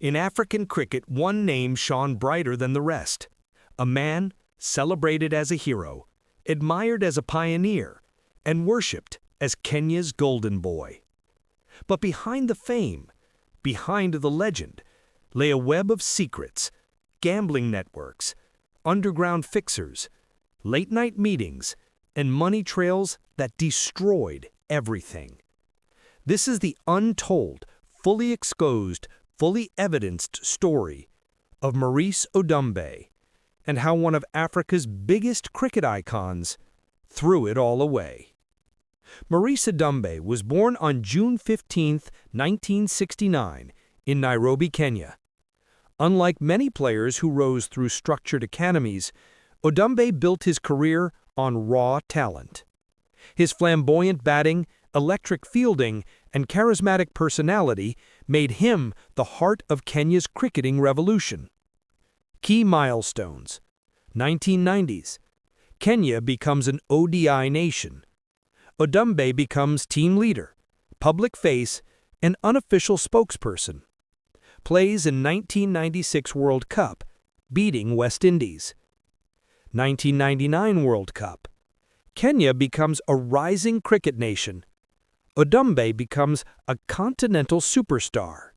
In African cricket, one name shone brighter than the rest. A man celebrated as a hero, admired as a pioneer, and worshipped as Kenya's golden boy. But behind the fame, behind the legend, lay a web of secrets, gambling networks, underground fixers, late-night meetings, and money trails that destroyed everything. This is the untold, fully exposed, fully evidenced story of Maurice Odumbe and how one of Africa's biggest cricket icons threw it all away. Maurice Odumbe was born on June 15, 1969, in Nairobi, Kenya. Unlike many players who rose through structured academies, Odumbe built his career on raw talent. His flamboyant batting, electric fielding, and charismatic personality made him the heart of Kenya's cricketing revolution. Key milestones: 1990s. Kenya becomes an ODI nation. Odumbe becomes team leader, public face, and unofficial spokesperson. Plays in 1996 World Cup, beating West Indies. 1999 World Cup. Kenya becomes a rising cricket nation. Odumbe becomes a continental superstar.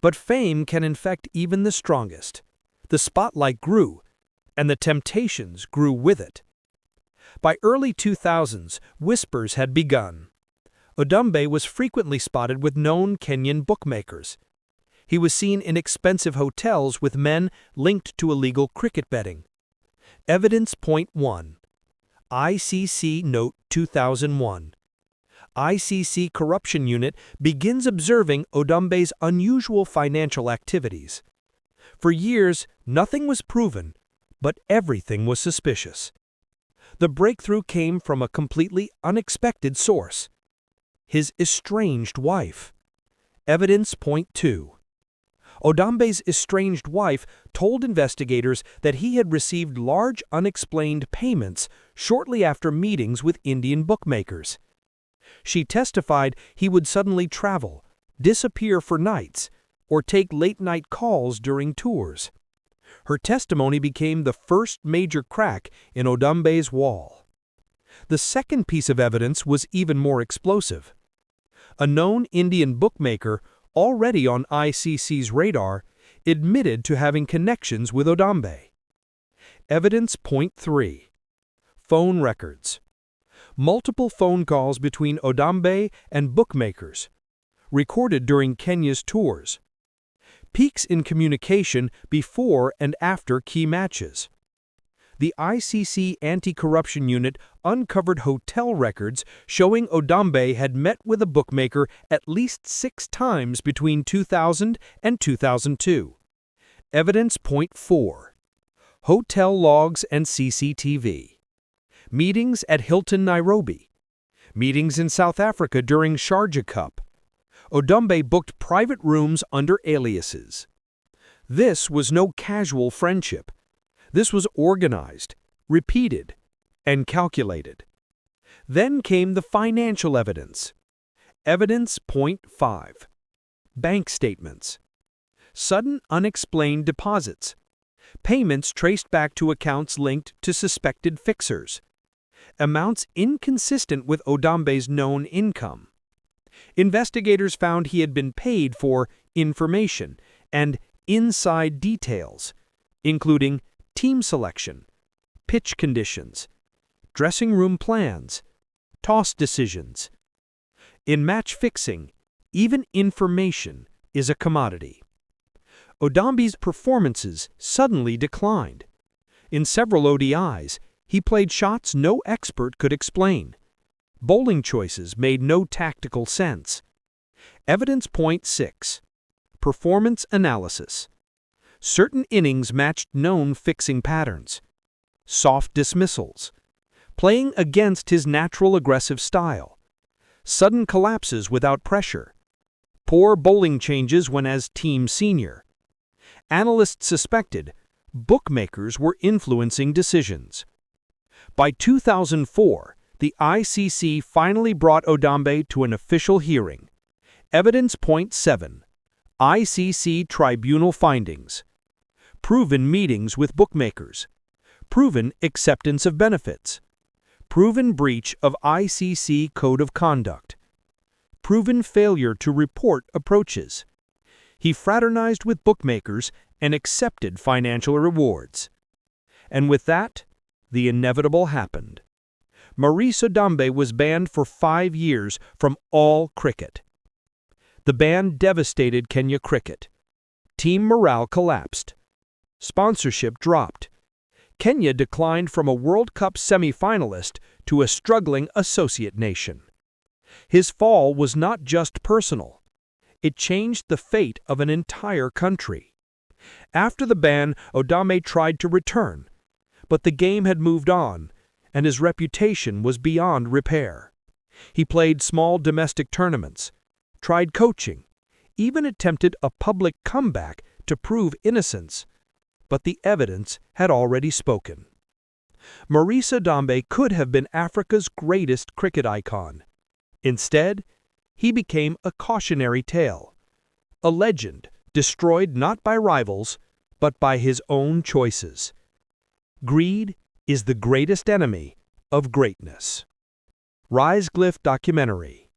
But fame can infect even the strongest. The spotlight grew, and the temptations grew with it. By early 2000s, whispers had begun. Odumbe was frequently spotted with known Kenyan bookmakers. He was seen in expensive hotels with men linked to illegal cricket betting. Evidence Point 1. ICC Note 2001. ICC Corruption Unit begins observing Odumbe's unusual financial activities. For years, nothing was proven, but everything was suspicious. The breakthrough came from a completely unexpected source: his estranged wife. Evidence Point 2. Odumbe's estranged wife told investigators that he had received large unexplained payments shortly after meetings with Indian bookmakers. She testified he would suddenly travel, disappear for nights, or take late-night calls during tours. Her testimony became the first major crack in Odumbe's wall. The second piece of evidence was even more explosive. A known Indian bookmaker, already on ICC's radar, admitted to having connections with Odumbe. Evidence Point 3. Phone records. Multiple phone calls between Odumbe and bookmakers, recorded during Kenya's tours. Peaks in communication before and after key matches. The ICC Anti-Corruption Unit uncovered hotel records showing Odumbe had met with a bookmaker at least 6 times between 2000 and 2002. Evidence Point 4. Hotel logs and CCTV. Meetings at Hilton, Nairobi. Meetings in South Africa during Sharjah Cup. Odumbe booked private rooms under aliases. This was no casual friendship. This was organized, repeated, and calculated. Then came the financial evidence. Evidence Point 5. Bank statements. Sudden unexplained deposits. Payments traced back to accounts linked to suspected fixers. Amounts inconsistent with Odumbe's known income. Investigators found he had been paid for information and inside details, including team selection, pitch conditions, dressing room plans, toss decisions. In match fixing, even information is a commodity. Odumbe's performances suddenly declined. In several ODIs, he played shots no expert could explain. Bowling choices made no tactical sense. Evidence Point 6. Performance analysis. Certain innings matched known fixing patterns. Soft dismissals. Playing against his natural aggressive style. Sudden collapses without pressure. Poor bowling changes when as team senior. Analysts suspected bookmakers were influencing decisions. By 2004, the ICC finally brought Odumbe to an official hearing. Evidence Point 7. ICC tribunal findings. Proven meetings with bookmakers. Proven acceptance of benefits. Proven breach of ICC Code of Conduct. Proven failure to report approaches. He fraternized with bookmakers and accepted financial rewards. And with that, the inevitable happened. Maurice Odumbe was banned for 5 years from all cricket. The ban devastated Kenya cricket. Team morale collapsed. Sponsorship dropped. Kenya declined from a World Cup semi-finalist to a struggling associate nation. His fall was not just personal. It changed the fate of an entire country. After the ban, Odumbe tried to return, but the game had moved on, and his reputation was beyond repair. He played small domestic tournaments, tried coaching, even attempted a public comeback to prove innocence, but the evidence had already spoken. Maurice Odumbe could have been Africa's greatest cricket icon. Instead, he became a cautionary tale, a legend destroyed not by rivals, but by his own choices. Greed is the greatest enemy of greatness. Rise Glyph documentary.